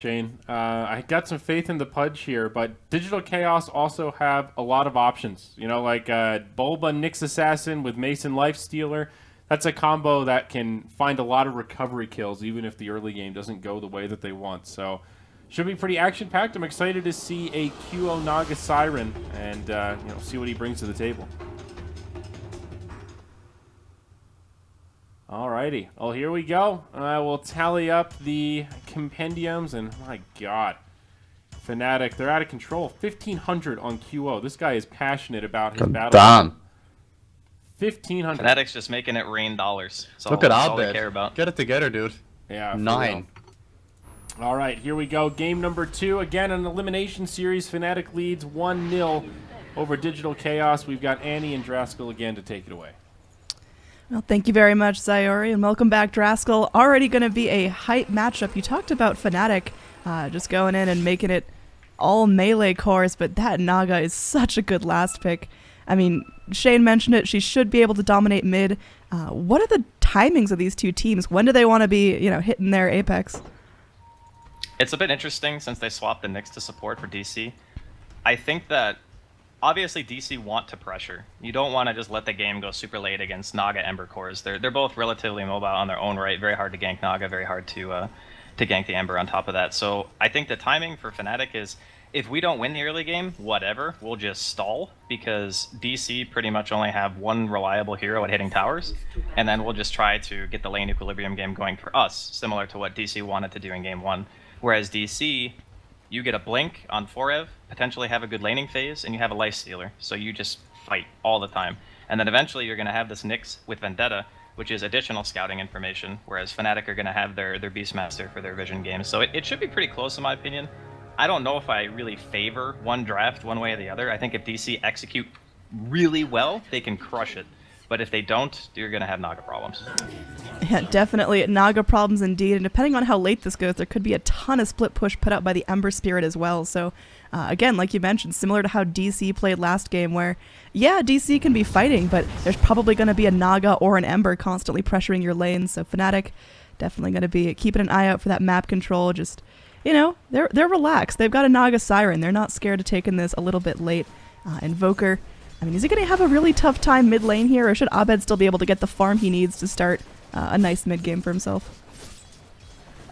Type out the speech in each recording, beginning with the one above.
Shane. I got some faith in the Pudge here, but Digital Chaos also have a lot of options. You know, like Bulba Nyx Assassin with Mason Lifestealer. That's a combo that can find a lot of recovery kills, even if the early game doesn't go the way that they want. So, should be pretty action-packed. I'm excited to see a QO Naga Siren and see what he brings to the table. Alrighty, well here we go. We'll tally up the compendiums, and my god, Fnatic, they're out of control. 1,500 on QO. This guy is passionate about his battle. Damn. 1,500. Fnatic's just making it rain dollars. Look at all they Abed. care about. Get it together, dude. Yeah. 9. Alright, here we go. Game number 2. Again, an elimination series. Fnatic leads 1-0 over Digital Chaos. We've got Annie and Draskell again to take it away. Well, thank you very much, Sayori, and welcome back, Draskell. Already going to be a hype matchup. You talked about Fnatic just going in and making it all melee cores, but that Naga is such a good last pick. I mean, Shane mentioned it. She should be able to dominate mid. What are the timings of these two teams? When do they want to be, hitting their apex? It's a bit interesting since they swapped the Nyx to support for DC. I think that obviously DC want to pressure. You don't want to just let the game go super late against Naga Ember cores. They're both relatively mobile on their own right. Very hard to gank Naga, very hard to gank the Ember on top of that. So I think the timing for Fnatic is, if we don't win the early game, whatever, we'll just stall, because DC pretty much only have one reliable hero at hitting towers, and then we'll just try to get the lane equilibrium game going for us, similar to what DC wanted to do in game 1. Whereas DC, you get a blink on Forev, potentially have a good laning phase, and you have a life stealer, so you just fight all the time. And then eventually you're going to have this Nyx with Vendetta, which is additional scouting information, whereas Fnatic are going to have their Beastmaster for their vision games. So it should be pretty close in my opinion. I don't know if I really favor one draft one way or the other. I think if DC execute really well, they can crush it. But if they don't, you're going to have Naga problems. Yeah, definitely Naga problems indeed. And depending on how late this goes, there could be a ton of split push put out by the Ember Spirit as well. So again, like you mentioned, similar to how DC played last game where, yeah, DC can be fighting, but there's probably going to be a Naga or an Ember constantly pressuring your lanes. So Fnatic definitely going to be keeping an eye out for that map control. Just, they're relaxed. They've got a Naga Siren. They're not scared of taking this a little bit late. Invoker, I mean, is he going to have a really tough time mid lane here, or should Abed still be able to get the farm he needs to start a nice mid game for himself?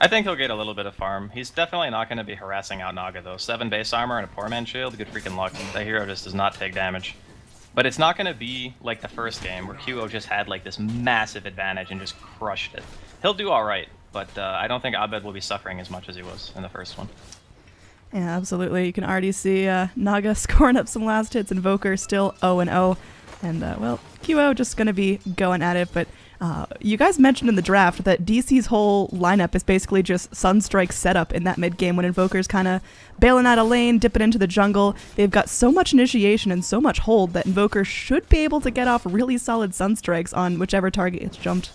I think he'll get a little bit of farm. He's definitely not going to be harassing out Naga though. 7 base armor and a poor man shield, good freaking luck. That hero just does not take damage. But it's not going to be like the first game where QO just had like this massive advantage and just crushed it. He'll do alright, but I don't think Abed will be suffering as much as he was in the first one. Yeah, absolutely. You can already see Naga scoring up some last hits. Invoker still 0-0. And, well, QO just going to be going at it. But you guys mentioned in the draft that DC's whole lineup is basically just Sunstrike setup in that mid game when Invoker's kind of bailing out a lane, dipping into the jungle. They've got so much initiation and so much hold that Invoker should be able to get off really solid Sunstrikes on whichever target gets jumped.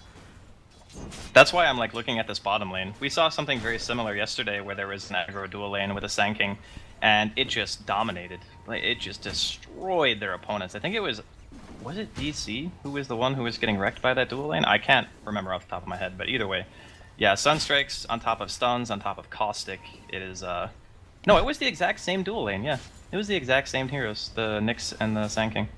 That's why I'm looking at this bottom lane. We saw something very similar yesterday where there was an aggro dual lane with a Sand King, and it just dominated. It just destroyed their opponents. I think it was it DC who was the one who was getting wrecked by that dual lane? I can't remember off the top of my head, but either way. Yeah, Sunstrikes on top of stuns, on top of Caustic. It is, no, it was the exact same dual lane, yeah. It was the exact same heroes, the Nyx and the Sand King.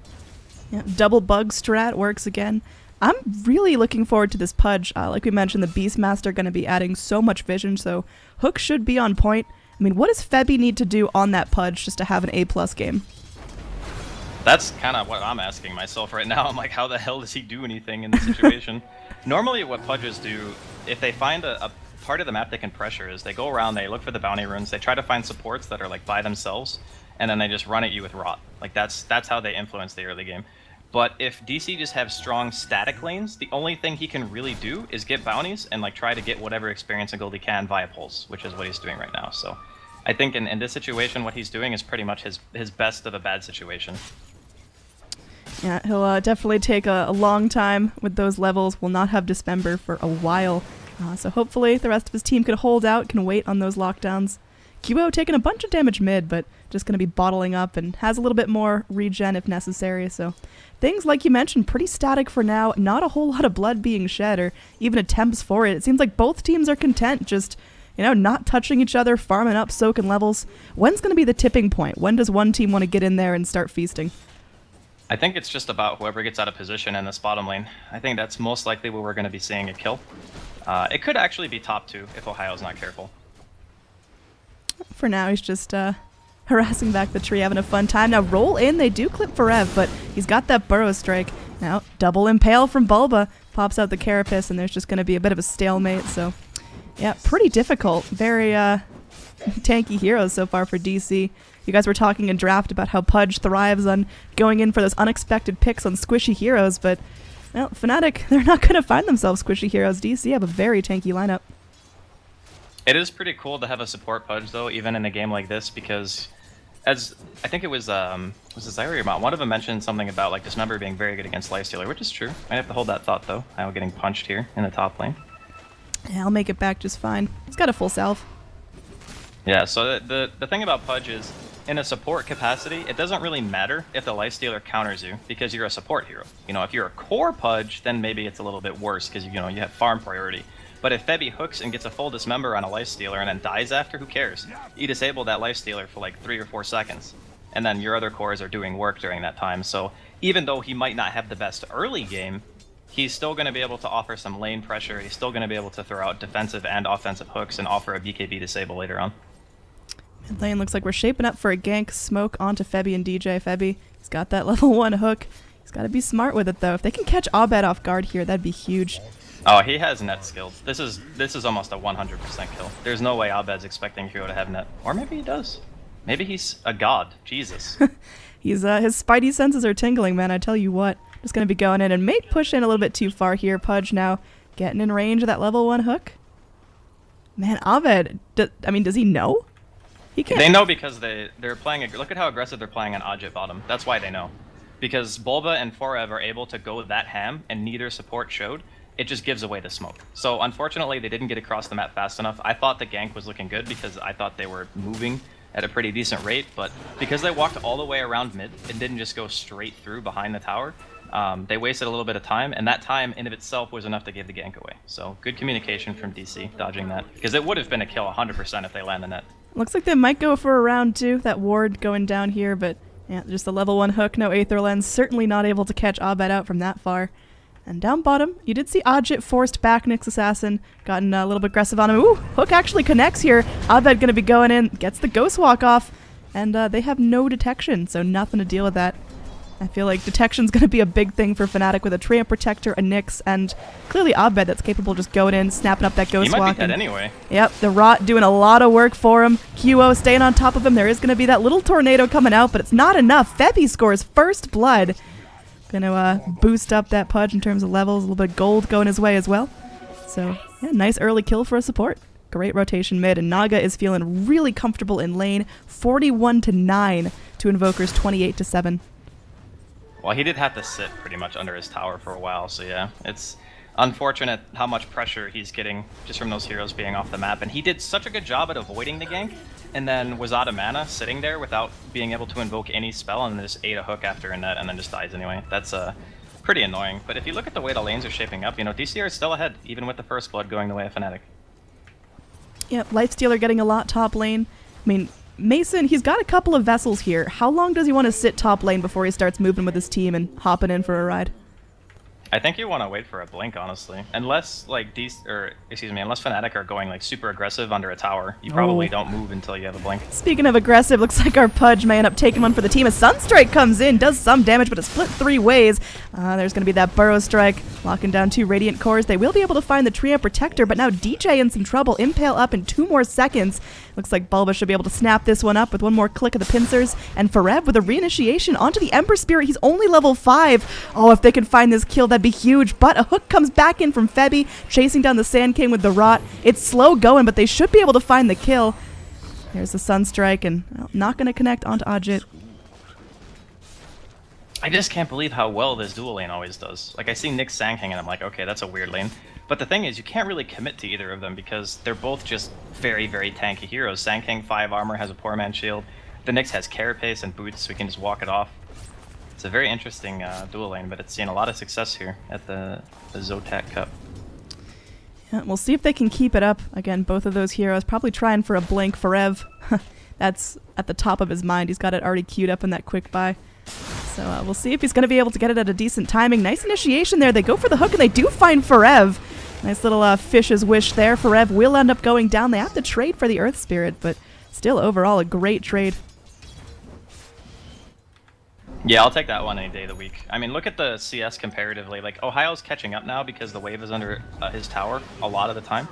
Yeah, double bug strat works again. I'm really looking forward to this Pudge. Like we mentioned, the Beastmaster going to be adding so much vision, so Hook should be on point. I mean, what does Febby need to do on that Pudge just to have an A+ game? That's kind of what I'm asking myself right now. I'm like, how the hell does he do anything in this situation? Normally what Pudges do, if they find a part of the map they can pressure, is they go around, they look for the bounty runes, they try to find supports that are by themselves, and then they just run at you with Rot. That's how they influence the early game. But if DC just have strong static lanes, the only thing he can really do is get bounties and try to get whatever experience and gold he can via pulse, which is what he's doing right now. So I think in this situation, what he's doing is pretty much his best of a bad situation. Yeah, he'll definitely take a long time with those levels. Will not have Dismember for a while. So hopefully the rest of his team can hold out, can wait on those lockdowns. QO taking a bunch of damage mid, but just going to be bottling up and has a little bit more regen if necessary. So things, like you mentioned, pretty static for now. Not a whole lot of blood being shed or even attempts for it. It seems like both teams are content just, not touching each other, farming up, soaking levels. When's going to be the tipping point? When does one team want to get in there and start feasting? I think it's just about whoever gets out of position in this bottom lane. I think that's most likely where we're going to be seeing a kill. It could actually be top 2 if Ohio's not careful. For now, he's just harassing back the tree, having a fun time. Now roll in, they do clip Forev, but he's got that burrow strike. Now double impale from Bulba, pops out the carapace, and there's just going to be a bit of a stalemate. So yeah, pretty difficult. Very tanky heroes so far for DC. You guys were talking in draft about how Pudge thrives on going in for those unexpected picks on squishy heroes, but well, Fnatic, they're not going to find themselves squishy heroes. DC have a very tanky lineup. It is pretty cool to have a support Pudge, though, even in a game like this, because as I think it was Zyrie or Mount, one of them mentioned something about like Dismember being very good against Lifestealer, which is true. I have to hold that thought, though. I'm getting punched here in the top lane. Yeah, I'll make it back just fine. He's got a full salve. Yeah, so the thing about Pudge is, in a support capacity, it doesn't really matter if the Lifestealer counters you, because you're a support hero. If you're a core Pudge, then maybe it's a little bit worse, because you have farm priority. But if Febby hooks and gets a full Dismember on a Lifestealer and then dies after, who cares? You disable that Lifestealer for like 3 or 4 seconds, and then your other cores are doing work during that time. So even though he might not have the best early game, he's still going to be able to offer some lane pressure. He's still going to be able to throw out defensive and offensive hooks and offer a BKB disable later on. Mid lane looks like we're shaping up for a gank. Smoke onto Febby and DJ. Febby, he's got that level 1 hook. He's got to be smart with it, though. If they can catch Abed off guard here, that'd be huge. Oh, he has net skills. This is almost a 100% kill. There's no way Abed's expecting Hero to have net. Or maybe he does. Maybe he's a god. Jesus. He's his spidey senses are tingling, man. I tell you what. Just going to be going in and may push in a little bit too far here. Pudge now getting in range of that level 1 hook. Man, Abed, does he know? He can't. They know because they're playing. Look at how aggressive they're playing on Ajit bottom. That's why they know. Because Bulba and Forev are able to go that ham, and neither support showed. It just gives away the smoke. So unfortunately, they didn't get across the map fast enough. I thought the gank was looking good because I thought they were moving at a pretty decent rate, but because they walked all the way around mid and didn't just go straight through behind the tower, they wasted a little bit of time, and that time in of itself was enough to give the gank away. So good communication from DC, dodging that, because it would have been a kill 100% if they land the net. Looks like they might go for a round 2. That ward going down here, but yeah, just a level 1 hook, no Aether Lens. Certainly not able to catch Abed out from that far. And down bottom, you did see Ajit forced back Nyx Assassin, gotten a little bit aggressive on him. Ooh, hook actually connects here. Abed going to be going in, gets the Ghost Walk off, and they have no detection, so nothing to deal with that. I feel like detection's going to be a big thing for Fnatic with a Treant Protector, a Nyx, and clearly Abed that's capable of just going in, snapping up that Ghost Walk. He might be dead anyway. Yep, the Rot doing a lot of work for him. QO staying on top of him. There is going to be that little tornado coming out, but it's not enough. Febby scores first blood. Gonna boost up that Pudge in terms of levels. A little bit of gold going his way as well. So, yeah, nice early kill for a support. Great rotation mid, and Naga is feeling really comfortable in lane. 41-9 to Invoker's 28-7. Well, he did have to sit pretty much under his tower for a while, so yeah, it's unfortunate how much pressure he's getting just from those heroes being off the map, and he did such a good job at avoiding the gank, and then was out of mana, sitting there without being able to invoke any spell, and then just ate a hook after a net, and then just dies anyway. That's pretty annoying, but if you look at the way the lanes are shaping up, DCR is still ahead, even with the first blood going the way of Fnatic. Yep, Lifestealer getting a lot top lane. I mean, Mason, he's got a couple of vessels here. How long does he want to sit top lane before he starts moving with his team and hopping in for a ride? I think you want to wait for a blink, honestly. Unless unless Fnatic are going like super aggressive under a tower, you probably don't move until you have a blink. Speaking of aggressive, looks like our Pudge may end up taking one for the team. A Sunstrike comes in, does some damage, but it's split 3 ways. There's going to be that Burrow Strike, locking down 2 Radiant Cores. They will be able to find the Treant Protector, but now DJ in some trouble. Impale up in 2 more seconds. Looks like Bulba should be able to snap this one up with one more click of the pincers. And Forev with a reinitiation onto the Ember Spirit. He's only level 5. Oh, if they can find this kill, that'd be huge. But a hook comes back in from Febby, chasing down the Sand King with the Rot. It's slow going, but they should be able to find the kill. There's the Sunstrike, and well, not going to connect onto Ajit. I just can't believe how well this dual lane always does. Like, I see Nyx Sand King, and I'm like, okay, that's a weird lane. But the thing is, you can't really commit to either of them because they're both just very, very tanky heroes. Sand King 5 armor, has a poor man shield. The Nyx has carapace and boots, so we can just walk it off. It's a very interesting dual lane, but it's seen a lot of success here at the ZOTAC Cup. Yeah, we'll see if they can keep it up. Again, both of those heroes probably trying for a blink for Rev. That's at the top of his mind. He's got it already queued up in that quick buy. So we'll see if he's going to be able to get it at a decent timing. Nice initiation there. They go for the hook, and they do find Farev. Nice little fish's wish there. Farev will end up going down. They have to trade for the Earth Spirit, but still overall a great trade. Yeah, I'll take that one any day of the week. I mean, look at the CS comparatively. Like, Ohio's catching up now because the wave is under his tower a lot of the time.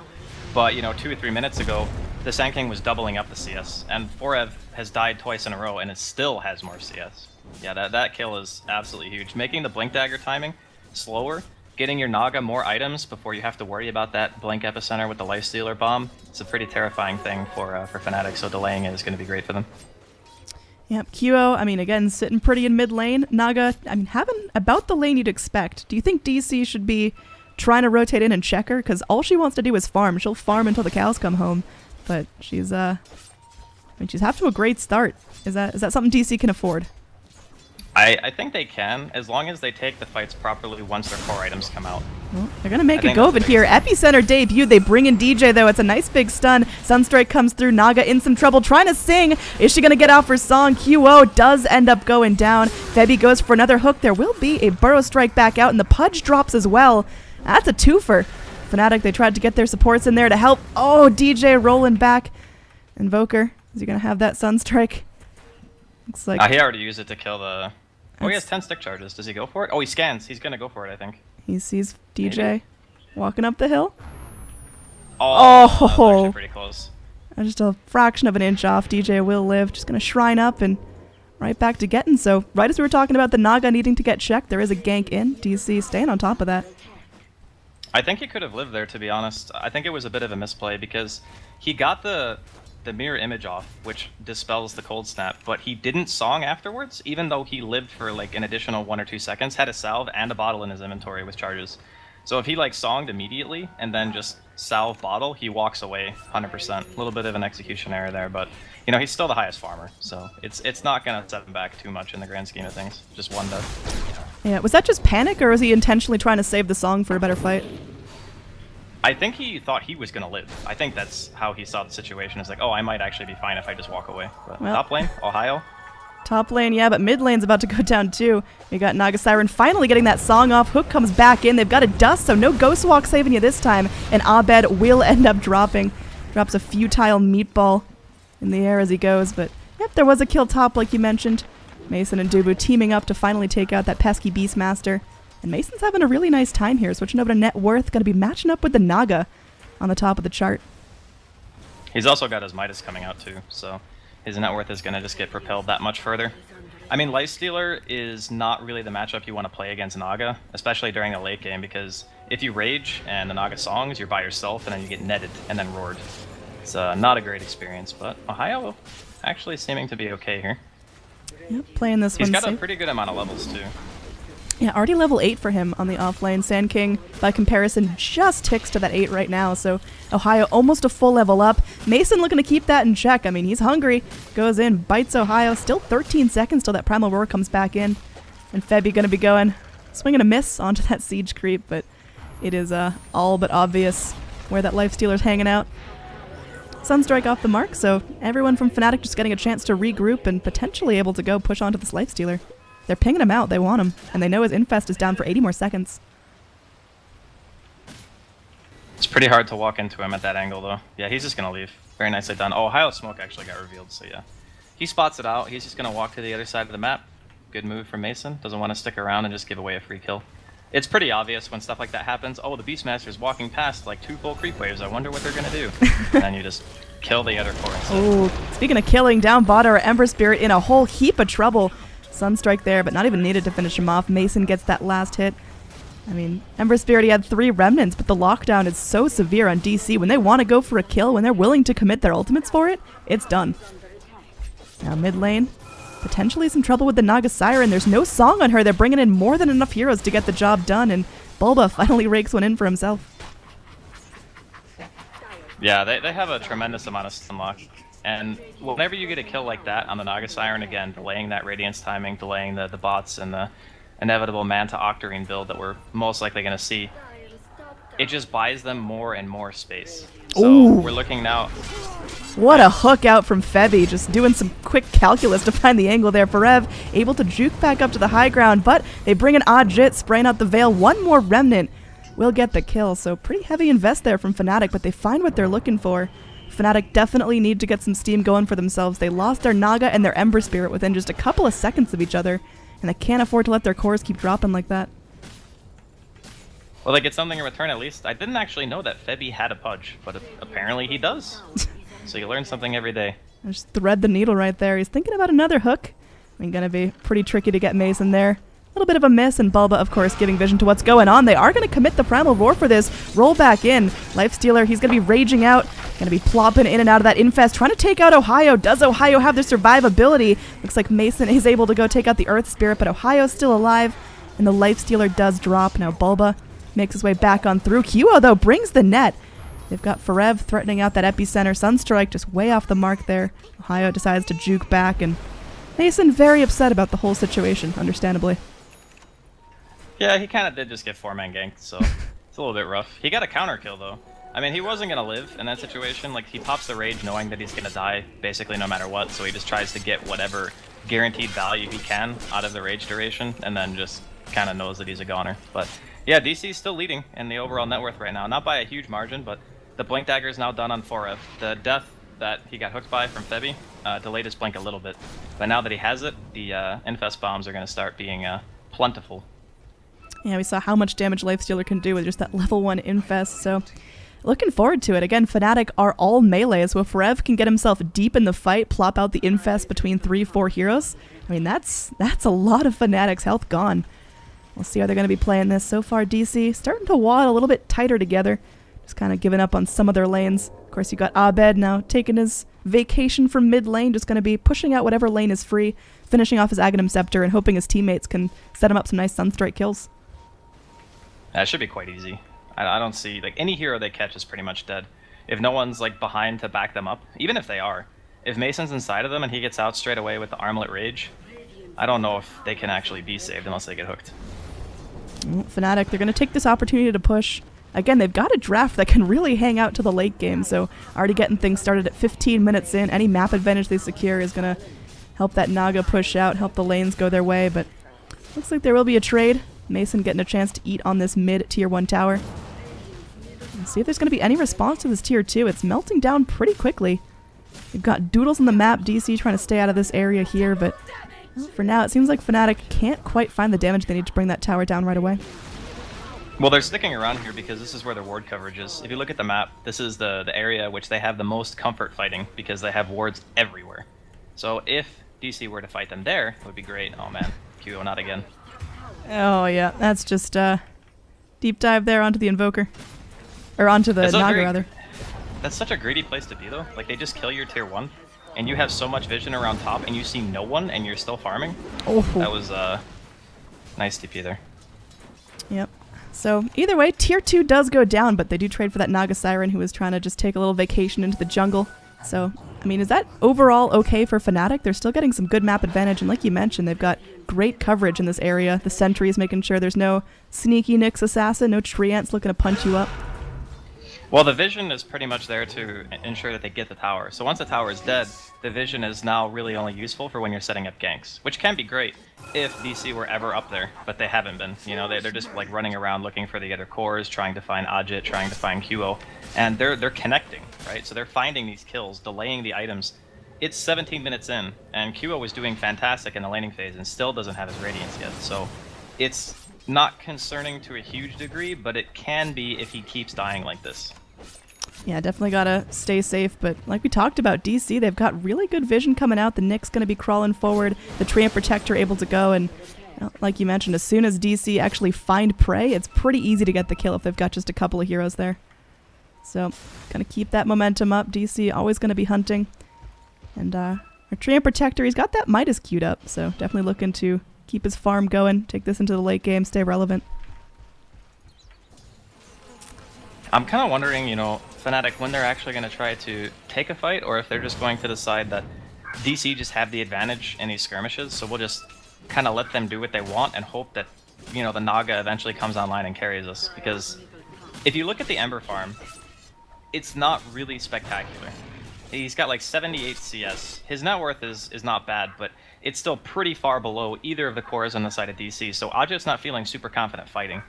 But, you know, 2 or 3 minutes ago, the Sand King was doubling up the CS, and Forev has died twice in a row, and it still has more CS. Yeah, that kill is absolutely huge. Making the Blink Dagger timing slower, getting your Naga more items before you have to worry about that Blink Epicenter with the Lifestealer bomb, it's a pretty terrifying thing for Fnatic, so delaying it is going to be great for them. Yep, QO, I mean, again, sitting pretty in mid lane. Naga, I mean, having about the lane you'd expect. Do you think DC should be trying to rotate in and check her? Because all she wants to do is farm. She'll farm until the cows come home. But she's, I mean, she's half to a great start. Is that something DC can afford? I think they can, as long as they take the fights properly once their core items come out. Well, they're going to make a go of it here. Epicenter debuted. They bring in DJ, though. It's a nice big stun. Sunstrike comes through. Naga in some trouble, trying to sing. Is she going to get out for song? QO does end up going down. Febby goes for another hook. There will be a Burrow Strike back out, and the Pudge drops as well. That's a twofer. Fnatic, they tried to get their supports in there to help. Oh, DJ rolling back. Invoker, is he going to have that Sunstrike? Looks like... he already used it to kill the... Oh, he has 10 stick charges. Does he go for it? Oh, he scans. He's going to go for it, I think. He sees DJ Maybe. Walking up the hill. Oh, that was actually pretty close. Just a fraction of an inch off. DJ will live. Just going to shrine up and right back to getting. So right as we were talking about the Naga needing to get checked, there is a gank in. DC staying on top of that. I think he could have lived there, to be honest. I think it was a bit of a misplay because he got the mirror image off, which dispels the cold snap, but he didn't song afterwards, even though he lived for like an additional 1 or 2 seconds, had a salve and a bottle in his inventory with charges. So if he like songed immediately and then just salve bottle, he walks away 100%. A little bit of an execution error there, but you know, he's still the highest farmer, so it's not gonna set him back too much in the grand scheme of things. Just one death. Yeah, was that just panic, or was he intentionally trying to save the song for a better fight? I think he thought he was going to live. I think that's how he saw the situation. It's like, oh, I might actually be fine if I just walk away. But well, top lane, Ohio. Top lane, yeah, but mid lane's about to go down too. We got Naga Siren finally getting that song off. Hook comes back in. They've got a dust, so no Ghost Walk saving you this time. And Abed will end up dropping. Drops a futile meatball in the air as he goes. But, yep, there was a kill top like you mentioned. Mason and Dubu teaming up to finally take out that pesky Beastmaster. And Mason's having a really nice time here. Switching over to net worth. Going to be matching up with the Naga on the top of the chart. He's also got his Midas coming out too, so his net worth is going to just get propelled that much further. I mean, Lifestealer is not really the matchup you want to play against Naga, especially during the late game, because if you rage and the Naga songs, you're by yourself and then you get netted and then roared. It's not a great experience, but Ohio actually seeming to be okay here. Yep, playing this one He's got safe. a pretty good amount of levels too. Yeah, already level 8 for him on the offlane. Sand King, by comparison, just ticks to that 8 right now, so Ohio almost a full level up. Mason looking to keep that in check. I mean, he's hungry. Goes in, bites Ohio. Still 13 seconds till that Primal Roar comes back in. And Febby going to be going, swinging a miss onto that Siege creep, but it is all but obvious where that Lifestealer's hanging out. Sunstrike off the mark, so everyone from Fnatic just getting a chance to regroup and potentially able to go push onto this Lifestealer. They're pinging him out. They want him. And they know his Infest is down for 80 more seconds. It's pretty hard to walk into him at that angle, though. Yeah, he's just going to leave. Very nicely done. Oh, Ohio Smoke actually got revealed, so yeah. He spots it out. He's just going to walk to the other side of the map. Good move from Mason. Doesn't want to stick around and just give away a free kill. It's pretty obvious when stuff like that happens. Oh, the Beastmaster's walking past like 2 full creep waves. I wonder what they're going to do. And then you just kill the other core instead. Oh, speaking of killing, down bot our Ember Spirit in a whole heap of trouble. Sunstrike there, but not even needed to finish him off. Mason gets that last hit. I mean, Ember Spirit, he had 3 remnants, but the lockdown is so severe on DC. When they want to go for a kill, when they're willing to commit their ultimates for it, it's done. Now mid lane, potentially some trouble with the Naga Siren. There's no song on her. They're bringing in more than enough heroes to get the job done, and Bulba finally rakes one in for himself. Yeah, they have a tremendous amount of stun lock. And whenever you get a kill like that on the Naga Siren, again, delaying that Radiance timing, delaying the bots and the inevitable Manta Octarine build that we're most likely going to see, it just buys them more and more space. So Ooh. we're looking now. What a hook out from Febby, just doing some quick calculus to find the angle there. Forev able to juke back up to the high ground, but they bring an Ajit, spraying out the Veil. One more Remnant will get the kill, so pretty heavy invest there from Fnatic, but they find what they're looking for. Fnatic definitely need to get some steam going for themselves. They lost their Naga and their Ember Spirit within just a couple of seconds of each other, and they can't afford to let their cores keep dropping like that. Well, they get something in return at least. I didn't actually know that Febby had a Pudge, but apparently he does. So you learn something every day. Just thread the needle right there. He's thinking about another hook. I mean, gonna be pretty tricky to get Mason there. A little bit of a miss, and Bulba, of course, giving vision to what's going on. They are going to commit the Primal Roar for this. Roll back in. Lifestealer, he's going to be raging out. Going to be plopping in and out of that Infest, trying to take out Ohio. Does Ohio have the survivability? Looks like Mason is able to go take out the Earth Spirit, but Ohio's still alive, and the Lifestealer does drop. Now Bulba makes his way back on through. Kyo, though, brings the net. They've got Forev threatening out that Epicenter. Sunstrike just way off the mark there. Ohio decides to juke back, and Mason very upset about the whole situation, understandably. Yeah, he kind of did just get 4-man ganked, so it's a little bit rough. He got a counter kill, though. I mean, he wasn't going to live in that situation. Like, he pops the Rage knowing that he's going to die, basically no matter what, so he just tries to get whatever guaranteed value he can out of the Rage duration, and then just kind of knows that he's a goner. But yeah, DC's still leading in the overall net worth right now. Not by a huge margin, but the Blink Dagger is now done on 4F. The death that he got hooked by from Febby delayed his Blink a little bit. But now that he has it, the Infest bombs are going to start being plentiful. Yeah, we saw how much damage Lifestealer can do with just that level 1 Infest, so looking forward to it. Again, Fnatic are all melee, so if Rev can get himself deep in the fight, plop out the Infest between 3-4 heroes, I mean, that's a lot of Fnatic's health gone. We'll see how they're going to be playing this. So far, DC starting to wad a little bit tighter together, just kind of giving up on some of their lanes. Of course, you got Abed now taking his vacation from mid lane, just going to be pushing out whatever lane is free, finishing off his Aghanim Scepter, and hoping his teammates can set him up some nice Sunstrike kills. That should be quite easy. I don't see, like, any hero they catch is pretty much dead. If no one's, like, behind to back them up, even if they are, if Mason's inside of them and he gets out straight away with the Armlet Rage, I don't know if they can actually be saved unless they get hooked. Well, Fnatic, they're going to take this opportunity to push. Again, they've got a draft that can really hang out to the late game, so already getting things started at 15 minutes in. Any map advantage they secure is going to help that Naga push out, help the lanes go their way, but looks like there will be a trade. Mason getting a chance to eat on this mid tier 1 tower. Let's see if there's going to be any response to this tier 2. It's melting down pretty quickly. We've got Doodles on the map, DC trying to stay out of this area here, but well, for now it seems like Fnatic can't quite find the damage they need to bring that tower down right away. Well, they're sticking around here because this is where their ward coverage is. If you look at the map, this is the area which they have the most comfort fighting because they have wards everywhere. So if DC were to fight them there, it would be great. Oh man, QO not again. Oh yeah, that's just deep dive there onto the Invoker. Or onto the Naga, rather. That's such a greedy place to be, though. Like, they just kill your tier 1, and you have so much vision around top, and you see no one, and you're still farming. Oh. That was nice TP there. Yep. So, either way, tier 2 does go down, but they do trade for that Naga Siren who was trying to just take a little vacation into the jungle. So, I mean, is that overall okay for Fnatic? They're still getting some good map advantage, and like you mentioned, they've got great coverage in this area. The sentries making sure there's no sneaky Nyx assassin, no tree ants looking to punch you up. Well, the vision is pretty much there to ensure that they get the tower. So once the tower is dead, the vision is now really only useful for when you're setting up ganks, which can be great if DC were ever up there, but they haven't been. You know, they're just like running around looking for the other cores, trying to find Ajit, trying to find QO, and they're connecting, right? So they're finding these kills, delaying the items. It's 17 minutes in, and QO was doing fantastic in the laning phase and still doesn't have his Radiance yet. So it's not concerning to a huge degree, but it can be if he keeps dying like this. Yeah, definitely gotta stay safe, but like we talked about, DC, they've got really good vision coming out. The Nyx gonna be crawling forward, the Tree and Protector able to go, and like you mentioned, as soon as DC actually find prey, it's pretty easy to get the kill if they've got just a couple of heroes there. So, gonna keep that momentum up. DC always gonna be hunting. And our Tree and Protector, he's got that Midas queued up, so definitely looking to keep his farm going, take this into the late game, stay relevant. I'm kind of wondering, you know, Fnatic, when they're actually going to try to take a fight, or if they're just going to decide that DC just have the advantage in these skirmishes, so we'll just kind of let them do what they want and hope that, you know, the Naga eventually comes online and carries us. Because if you look at the Ember farm, it's not really spectacular. He's got like 78 CS. His net worth is not bad, but it's still pretty far below either of the cores on the side of DC, so Ajit's not feeling super confident fighting.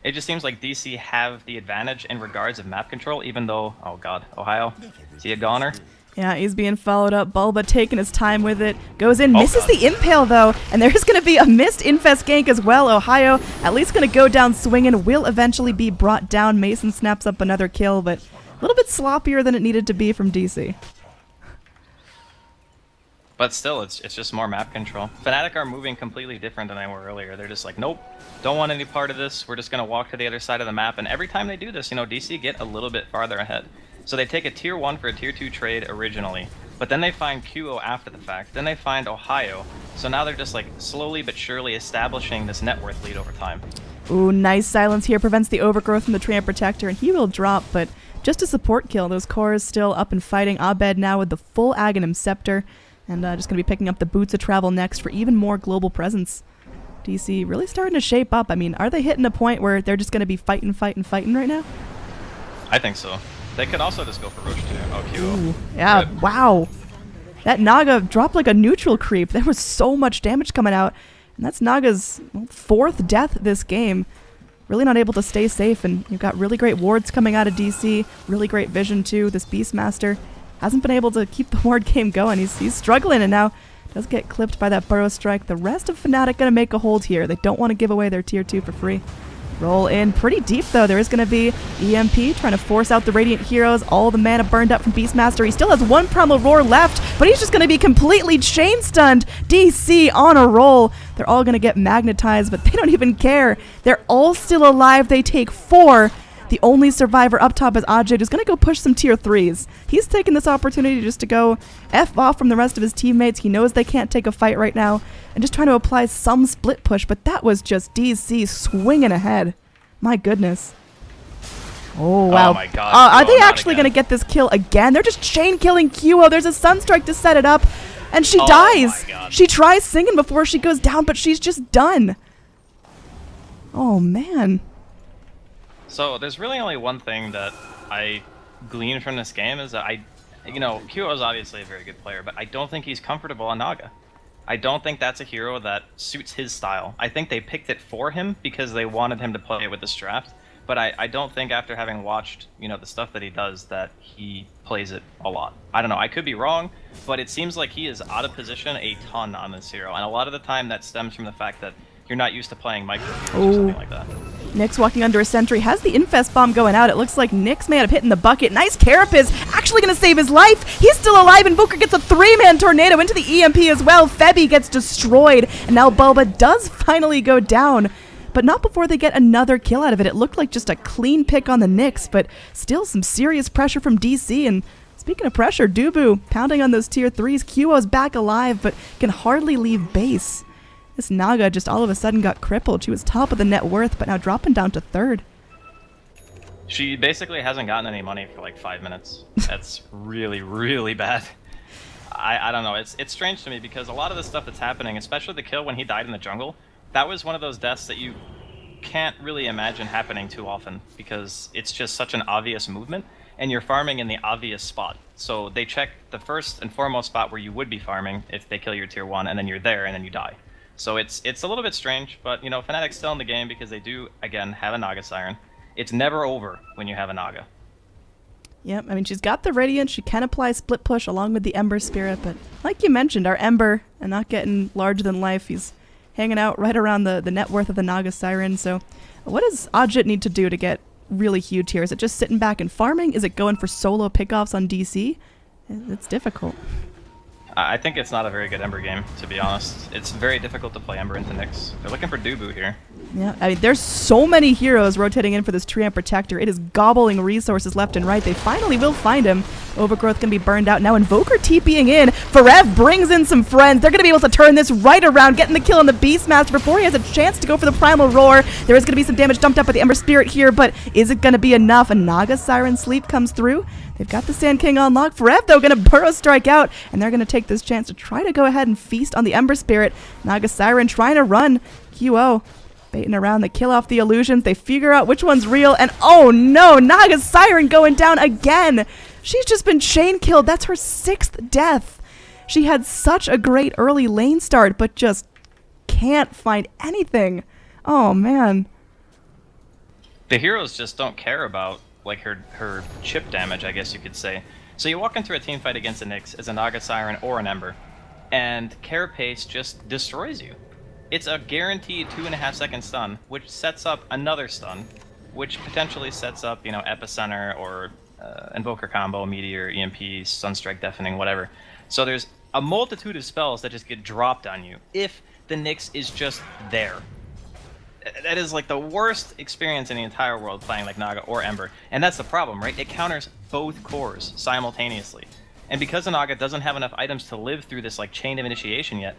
It just seems like DC have the advantage in regards of map control, even though, oh god, Ohio, is he a goner? Yeah, he's being followed up. Bulba taking his time with it. Goes in, Oh, misses God. the impale though, and there's going to be a missed infest gank as well. Ohio at least going to go down swinging, will eventually be brought down. Mason snaps up another kill, but a little bit sloppier than it needed to be from DC. But still, it's just more map control. Fnatic are moving completely different than they were earlier. They're just like, nope, don't want any part of this. We're just going to walk to the other side of the map. And every time they do this, you know, DC get a little bit farther ahead. So they take a tier 1 for a tier 2 trade originally, but then they find QO after the fact. Then they find Ohio. So now they're just like slowly but surely establishing this net worth lead over time. Ooh, nice silence here. Prevents the overgrowth from the Treant Protector, and he will drop, but just a support kill. Those cores still up and fighting. Abed now with the full Aghanim Scepter, and just going to be picking up the Boots of Travel next for even more global presence. DC really starting to shape up. I mean, are they hitting a point where they're just going to be fighting right now? I think so. They could also just go for Roche too. Oh, QO. Ooh, yeah, Rip. wow. That Naga dropped like a neutral creep. There was so much damage coming out. And that's Naga's 4th death this game. Really not able to stay safe. And you've got really great wards coming out of DC. Really great vision too. This Beastmaster hasn't been able to keep the ward game going. He's struggling and now does get clipped by that Burrow Strike. The rest of Fnatic going to make a hold here. They don't want to give away their tier 2 for free. Roll in pretty deep though. There is going to be EMP trying to force out the Radiant Heroes. All the mana burned up from Beastmaster. He still has 1 Primal Roar left, but he's just going to be completely chain stunned. DC on a roll. They're all going to get magnetized, but they don't even care. They're all still alive. They take 4. The only survivor up top is Ajit, who's going to go push some tier 3s. He's taking this opportunity just to go F off from the rest of his teammates. He knows they can't take a fight right now, and just trying to apply some split push, but that was just DC swinging ahead. My goodness. Oh, wow. Oh my god. Are they not actually again. going to get this kill again? They're just chain killing QO. There's a Sunstrike to set it up, and she Oh dies. my God. She tries singing before she goes down, but she's just done. Oh, man. So there's really only one thing that I glean from this game is that QO is obviously a very good player, but I don't think he's comfortable on Naga. I don't think that's a hero that suits his style. I think they picked it for him because they wanted him to play it with this draft, but I don't think after having watched, the stuff that he does that he plays it a lot. I don't know, I could be wrong, but it seems like he is out of position a ton on this hero, and a lot of the time that stems from the fact that you're not used to playing micro heroes or something like that. Nyx walking under a sentry, has the Infest Bomb going out. It looks like Nyx may have hit in the bucket. Nice Carapace, actually going to save his life. He's still alive, Invoker gets a 3-man tornado into the EMP as well. Febby gets destroyed, and now Bulba does finally go down. But not before they get another kill out of it. It looked like just a clean pick on the Nyx, but still some serious pressure from DC. And speaking of pressure, Dubu pounding on those tier 3s. QO's back alive, but can hardly leave base. This Naga just all of a sudden got crippled. She was top of the net worth, but now dropping down to 3rd. She basically hasn't gotten any money for like 5 minutes. That's really, really bad. I don't know. It's strange to me because a lot of the stuff that's happening, especially the kill when he died in the jungle, that was one of those deaths that you can't really imagine happening too often because it's just such an obvious movement and you're farming in the obvious spot. So they check the first and foremost spot where you would be farming if they kill your tier 1 and then you're there and then you die. So it's a little bit strange, but Fnatic's still in the game because they do, again, have a Naga Siren. It's never over when you have a Naga. Yep, I mean, she's got the Radiant. She can apply Split Push along with the Ember Spirit, but like you mentioned, our Ember, and not getting larger than life, he's hanging out right around the net worth of the Naga Siren. So what does Ajit need to do to get really huge here? Is it just sitting back and farming? Is it going for solo pickoffs on DC? It's difficult. I think it's not a very good Ember game, to be honest. It's very difficult to play Ember into Nyx. They're looking for Dubu here. Yeah, I mean, there's so many heroes rotating in for this Treant Protector. It is gobbling resources left and right. They finally will find him. Overgrowth can be burned out. Now Invoker TPing in. Farev brings in some friends. They're going to be able to turn this right around, getting the kill on the Beastmaster before he has a chance to go for the Primal Roar. There is going to be some damage dumped up by the Ember Spirit here, but is it going to be enough? A Naga Siren Sleep comes through. They've got the Sand King on lock. Farev, though, going to Burrow Strike out, and they're going to take this chance to try to go ahead and feast on the Ember Spirit. Naga Siren trying to run. QO baiting around. They kill off the illusions. They figure out which one's real. And oh no, Naga's Siren going down again. She's just been chain killed. That's her 6th death. She had such a great early lane start, but just can't find anything. Oh man. The heroes just don't care about like her chip damage, I guess you could say. So you walk into a team fight against a Nyx as a Naga Siren or an Ember, and Carapace just destroys you. It's a guaranteed 2.5-second stun, which sets up another stun, which potentially sets up, Epicenter or Invoker combo, Meteor, EMP, Sunstrike, Deafening, whatever. So there's a multitude of spells that just get dropped on you if the Nyx is just there. That is like the worst experience in the entire world playing like Naga or Ember. And that's the problem, right? It counters both cores simultaneously. And because the Naga doesn't have enough items to live through this like chain of initiation yet,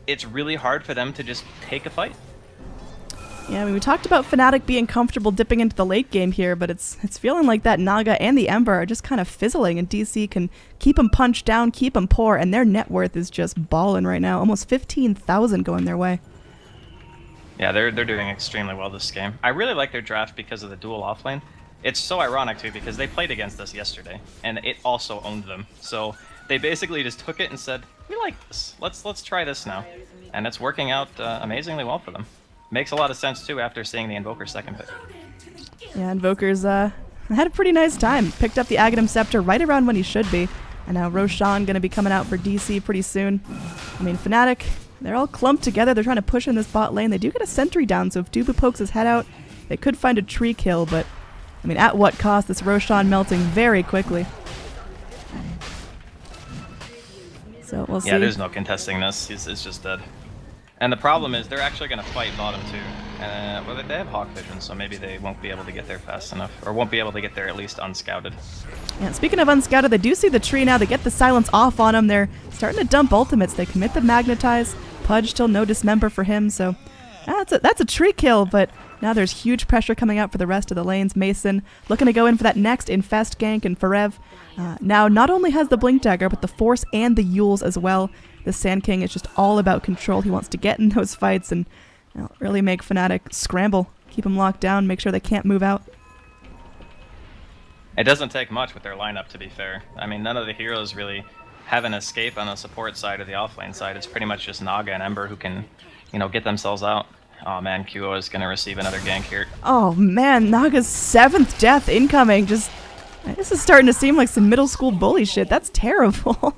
it's really hard for them to just take a fight. Yeah, I mean, we talked about Fnatic being comfortable dipping into the late game here, but it's feeling like that Naga and the Ember are just kind of fizzling, and DC can keep them punched down, keep them poor, and their net worth is just balling right now. Almost 15,000 going their way. Yeah, they're doing extremely well this game. I really like their draft because of the dual offlane. It's so ironic too because they played against us yesterday, and it also owned them. So they basically just took it and said, "We like this. Let's try this now," and it's working out amazingly well for them. Makes a lot of sense too after seeing the Invoker's second pick. Yeah, Invoker's had a pretty nice time. Picked up the Aghanim Scepter right around when he should be, and now Roshan going to be coming out for DC pretty soon. I mean, Fnatic, they're all clumped together. They're trying to push in this bot lane. They do get a sentry down, so if Dubu pokes his head out, they could find a tree kill, but I mean, at what cost? This Roshan melting very quickly. So we'll see. Yeah, there's no contesting this. It's just dead. And the problem is they're actually going to fight bottom too. Well, they have Hawk Vision, so maybe they won't be able to get there fast enough, or won't be able to get there at least unscouted. Yeah, speaking of unscouted, they do see the tree now. They get the silence off on him. They're starting to dump ultimates. They commit the Magnetize. Pudge still no dismember for him, so that's a tree kill, but now there's huge pressure coming out for the rest of the lanes. Mason looking to go in for that next Infest gank, and Forev now not only has the Blink Dagger, but the Force and the Yules as well. The Sand King is just all about control. He wants to get in those fights and really make Fnatic scramble, keep them locked down, make sure they can't move out. It doesn't take much with their lineup, to be fair. I mean, none of the heroes really have an escape on the support side or the offlane side. It's pretty much just Naga and Ember who can, get themselves out. Oh man, QO is going to receive another gank here. Oh man, Naga's 7th death incoming. This is starting to seem like some middle school bully shit. That's terrible.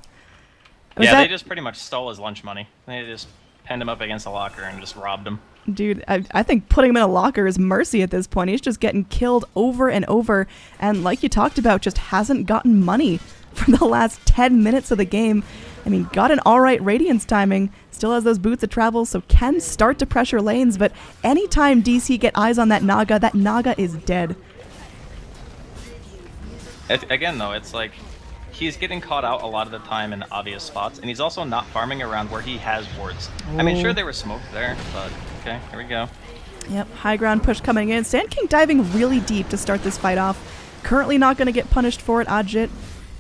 They just pretty much stole his lunch money. They just pinned him up against a locker and just robbed him. Dude, I think putting him in a locker is mercy at this point. He's just getting killed over and over, and like you talked about, just hasn't gotten money for the last 10 minutes of the game. I mean, got an alright Radiance timing, still has those boots of travel, so can start to pressure lanes, but anytime DC get eyes on that Naga is dead. Again, though, it's like he's getting caught out a lot of the time in obvious spots, and he's also not farming around where he has wards. I mean, sure, there was smoke there, but okay, here we go. Yep, high ground push coming in. Sand King diving really deep to start this fight off. Currently not going to get punished for it. Ajit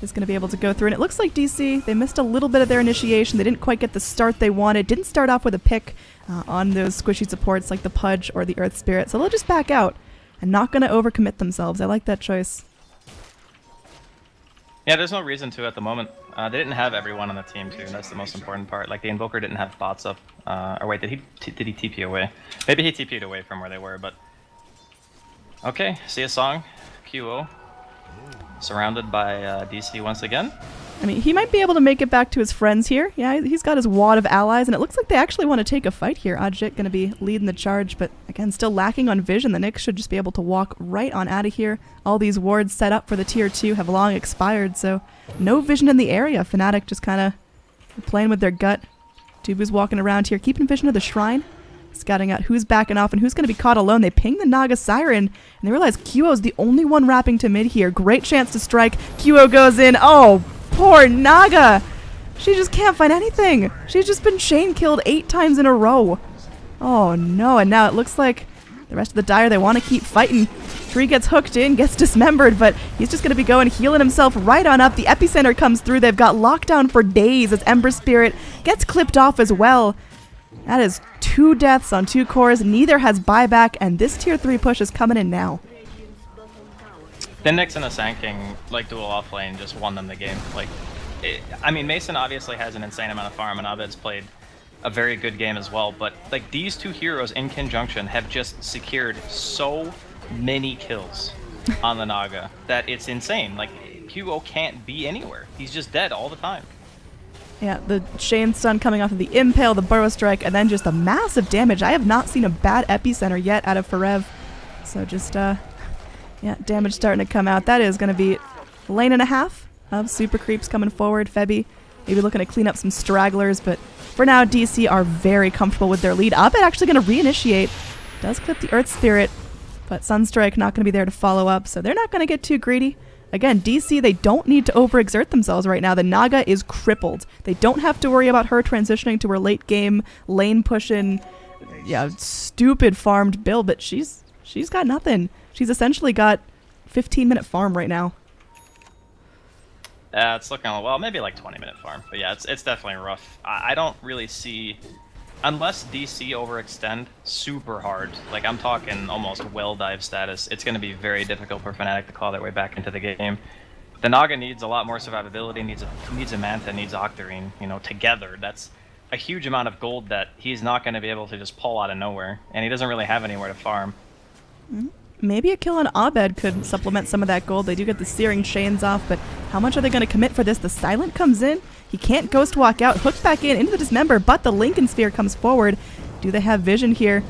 is going to be able to go through, and it looks like DC, they missed a little bit of their initiation. They didn't quite get the start they wanted. Didn't start off with a pick on those squishy supports like the Pudge or the Earth Spirit, so they'll just back out and not going to overcommit themselves. I like that choice. Yeah, there's no reason to at the moment. They didn't have everyone on the team too, and that's the most important part. Like the Invoker didn't have bots up. Or wait, did he TP away? Maybe he TP'd away from where they were, but okay. See a song, QO, surrounded by DC once again. I mean, he might be able to make it back to his friends here. Yeah, he's got his wad of allies, and it looks like they actually want to take a fight here. Ajit going to be leading the charge, but again, still lacking on vision. The Nyx should just be able to walk right on out of here. All these wards set up for the tier 2 have long expired, so no vision in the area. Fnatic just kind of playing with their gut. Dubu's walking around here, keeping vision of the shrine, scouting out who's backing off and who's going to be caught alone. They ping the Naga Siren, and they realize QO's the only one wrapping to mid here. Great chance to strike. QO goes in. Oh, poor Naga. She just can't find anything. She's just been chain killed 8 times in a row. Oh no, and now it looks like the rest of the Dire, they want to keep fighting. Tree gets hooked in, gets dismembered, but he's just going to be going, healing himself right on up. The Epicenter comes through. They've got lockdown for days as Ember Spirit gets clipped off as well. That is 2 deaths on 2 cores. Neither has buyback, and this tier 3 push is coming in now. The Nyx and the Sand King, like, dual off lane just won them the game. Like, I mean, Mason obviously has an insane amount of farm, and Abed's played a very good game as well, but like these 2 heroes in conjunction have just secured so many kills on the Naga that it's insane. Like, QO can't be anywhere. He's just dead all the time. Yeah, the Shane stun coming off of the Impale, the Burrow Strike, and then just the massive damage. I have not seen a bad epicenter yet out of Forev. So just, yeah, damage starting to come out. That is going to be a lane and a half of super creeps coming forward. Febby maybe looking to clean up some stragglers, but for now, DC are very comfortable with their lead. Abed actually going to reinitiate. Does clip the Earth Spirit, but Sunstrike not going to be there to follow up, so they're not going to get too greedy. Again, DC, they don't need to overexert themselves right now. The Naga is crippled. They don't have to worry about her transitioning to her late game, lane pushing, yeah, stupid farmed build, but she's got nothing. She's essentially got 15-minute farm right now. It's looking, well, maybe like 20-minute farm, but yeah, it's definitely rough. I don't really see, unless DC overextend super hard, like I'm talking almost well dive status, it's going to be very difficult for Fnatic to claw their way back into the game. The Naga needs a lot more survivability, needs a Manta, needs Octarine, you know, together. That's a huge amount of gold that he's not going to be able to just pull out of nowhere, and he doesn't really have anywhere to farm. Maybe a kill on Abed could supplement some of that gold. They do get the Searing Chains off, but how much are they going to commit for this? The Silent comes in. He can't Ghost Walk out. Hooked back in into the Dismember, but the Lincoln Sphere comes forward. Do they have vision here?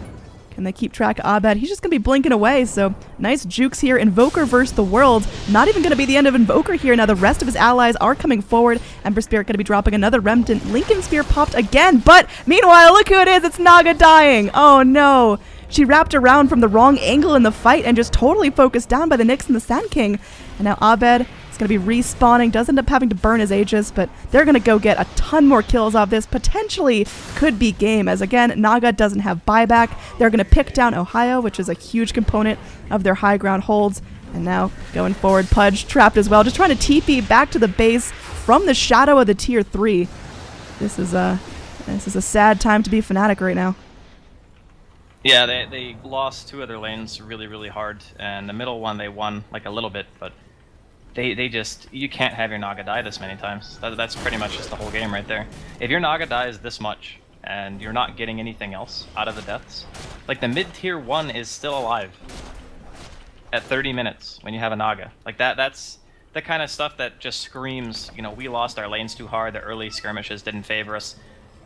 Can they keep track of Abed? He's just going to be blinking away, so nice jukes here. Invoker versus the world. Not even going to be the end of Invoker here. Now the rest of his allies are coming forward. Ember Spirit going to be dropping another Remnant. Lincoln Sphere popped again, but meanwhile, look who it is. It's Naga dying. Oh no. She wrapped around from the wrong angle in the fight and just totally focused down by the Nyx and the Sand King. And now Abed is going to be respawning, does end up having to burn his Aegis, but they're going to go get a ton more kills off this. Potentially could be game, as again, Naga doesn't have buyback. They're going to pick down Ohio, which is a huge component of their high ground holds. And now going forward, Pudge trapped as well, just trying to TP back to the base from the shadow of the tier 3. This is a sad time to be Fnatic right now. Yeah, they lost 2 of their lanes really, really hard, and the middle one they won like a little bit, but they just, you can't have your Naga die this many times. That's pretty much just the whole game right there. If your Naga dies this much, and you're not getting anything else out of the deaths, like the mid-tier 1 is still alive at 30 minutes when you have a Naga. Like that's the kind of stuff that just screams, you know, we lost our lanes too hard, the early skirmishes didn't favor us.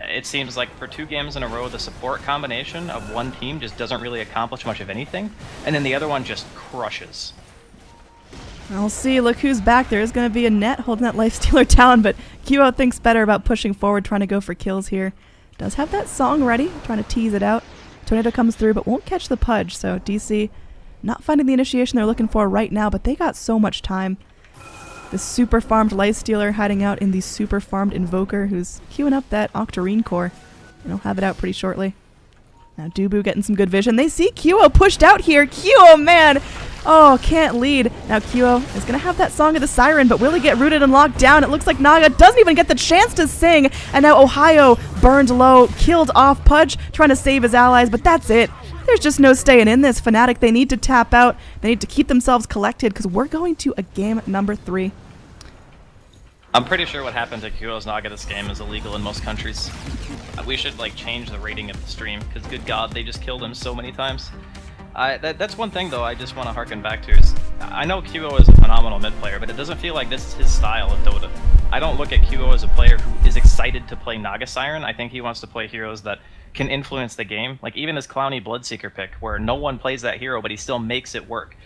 It seems like for 2 games in a row, the support combination of one team just doesn't really accomplish much of anything, and then the other one just crushes. I'll see. Look who's back. There is going to be a net holding that Lifestealer down, but QO thinks better about pushing forward, trying to go for kills here. Does have that song ready, trying to tease it out. Tornado comes through, but won't catch the Pudge, so DC not finding the initiation they're looking for right now, but they got so much time. The super farmed Lifestealer hiding out in the super farmed Invoker, who's queuing up that Octarine core. And he'll have it out pretty shortly. Now Dubu getting some good vision. They see QO pushed out here. QO, man! Oh, can't lead. Now QO is going to have that Song of the Siren, but will he get rooted and locked down? It looks like Naga doesn't even get the chance to sing. And now Ohio burned low, killed off Pudge, trying to save his allies, but that's it. There's just no staying in this. Fnatic, they need to tap out. They need to keep themselves collected because we're going to a game number 3. I'm pretty sure what happened to QO's Naga this game is illegal in most countries. We should like change the rating of the stream because good god, they just killed him so many times. That's one thing though I just want to harken back to is I know QO is a phenomenal mid player, but it doesn't feel like this is his style of Dota. I don't look at QO as a player who is excited to play Naga Siren. I think he wants to play heroes that can influence the game. Like even his Clowny Bloodseeker pick, where no one plays that hero, but he still makes it work.